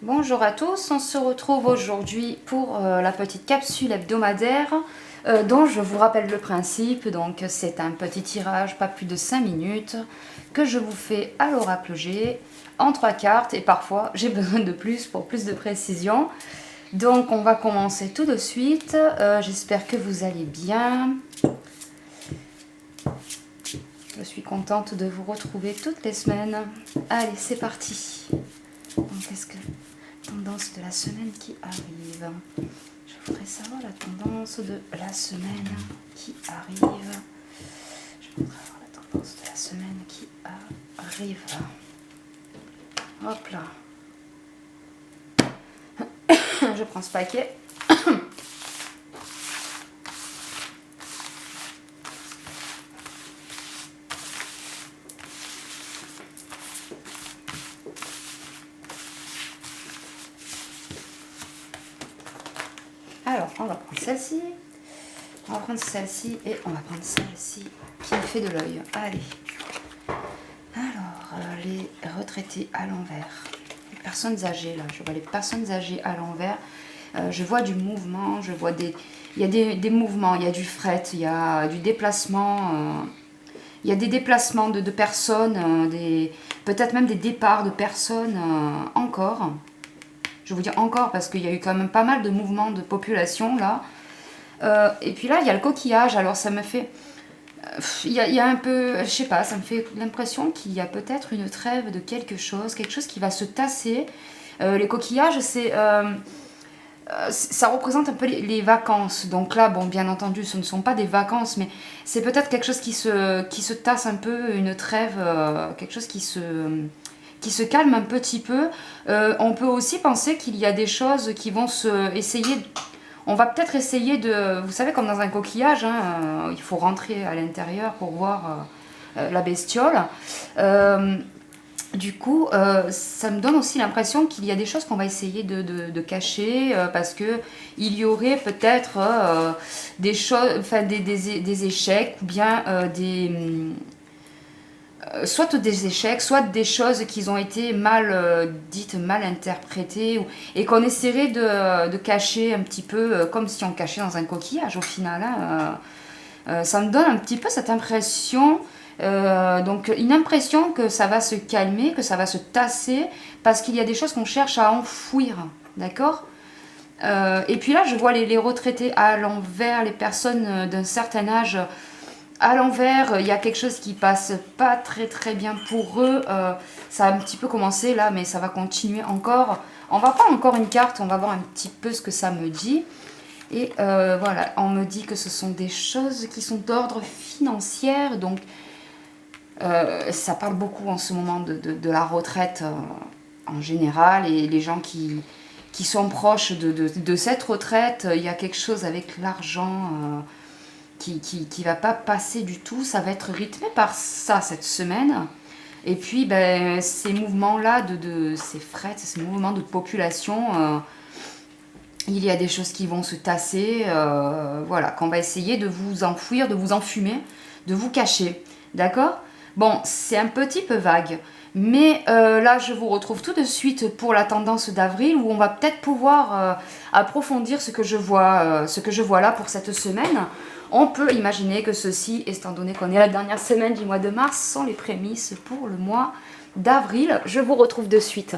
Bonjour à tous, on se retrouve aujourd'hui pour la petite capsule hebdomadaire dont je vous rappelle le principe. Donc c'est un petit tirage, pas plus de 5 minutes, que je vous fais à l'oracle G en 3 cartes et parfois j'ai besoin de plus pour plus de précision. Donc on va commencer tout de suite, j'espère que vous allez bien. Je suis contente de vous retrouver toutes les semaines. Allez, c'est parti. Donc qu'est-ce que... Tendance de la semaine qui arrive. Je voudrais savoir la tendance de la semaine qui arrive. Je voudrais avoir la tendance de la semaine qui arrive. Hop là. Je prends ce paquet. Alors, on va prendre celle-ci. On va prendre celle-ci et on va prendre celle-ci qui me fait de l'œil. Allez. Alors, les retraités à l'envers. Les personnes âgées, là. Je vois les personnes âgées à l'envers. Je vois du mouvement. Je vois des... Il y a des mouvements. Il y a du fret. Il y a du déplacement. Il y a des déplacements de personnes. Peut-être même des départs de personnes encore. Je vous dis encore parce qu'il y a eu quand même pas mal de mouvements de population là. Et puis là, il y a le coquillage. Alors ça me fait... Il y a un peu... Je sais pas, ça me fait l'impression qu'il y a peut-être une trêve de quelque chose qui va se tasser. Les coquillages, ça représente un peu les vacances. Donc là, bon, bien entendu, ce ne sont pas des vacances, mais c'est peut-être quelque chose qui se tasse un peu, une trêve, quelque chose qui se calme un petit peu. On peut aussi penser qu'il y a des choses qui vont essayer... On va peut-être essayer de... Vous savez, comme dans un coquillage, hein, il faut rentrer à l'intérieur pour voir la bestiole. Du coup, ça me donne aussi l'impression qu'il y a des choses qu'on va essayer de cacher parce que il y aurait peut-être des choses, enfin des échecs ou bien soit des échecs, soit des choses qui ont été dites, mal interprétées, et qu'on essaierait de cacher un petit peu, comme si on cachait dans un coquillage au final. Hein. Ça me donne un petit peu cette impression, donc une impression que ça va se calmer, que ça va se tasser, parce qu'il y a des choses qu'on cherche à enfouir, d'accord ? Et puis là, je vois les retraités à l'envers, les personnes d'un certain âge... À l'envers, il y a quelque chose qui passe pas très bien pour eux. Ça a un petit peu commencé là, mais ça va continuer encore. On va prendre encore une carte, on va voir un petit peu ce que ça me dit. Et voilà, on me dit que ce sont des choses qui sont d'ordre financier. Donc, ça parle beaucoup en ce moment de la retraite en général. Et les gens qui sont proches de cette retraite, il y a quelque chose avec l'argent... qui va pas passer du tout. Ça va être rythmé par ça cette semaine. Et puis ben, ces mouvements-là, ces frettes, ces mouvements de population, il y a des choses qui vont se tasser, voilà, qu'on va essayer de vous enfouir, de vous enfumer, de vous cacher. D'accord ? Bon, c'est un petit peu vague. Mais là, je vous retrouve tout de suite pour la tendance d'avril où on va peut-être pouvoir approfondir ce que je vois là pour cette semaine. On peut imaginer que ceci, étant donné qu'on est la dernière semaine du mois de mars, sont les prémices pour le mois d'avril. Je vous retrouve de suite.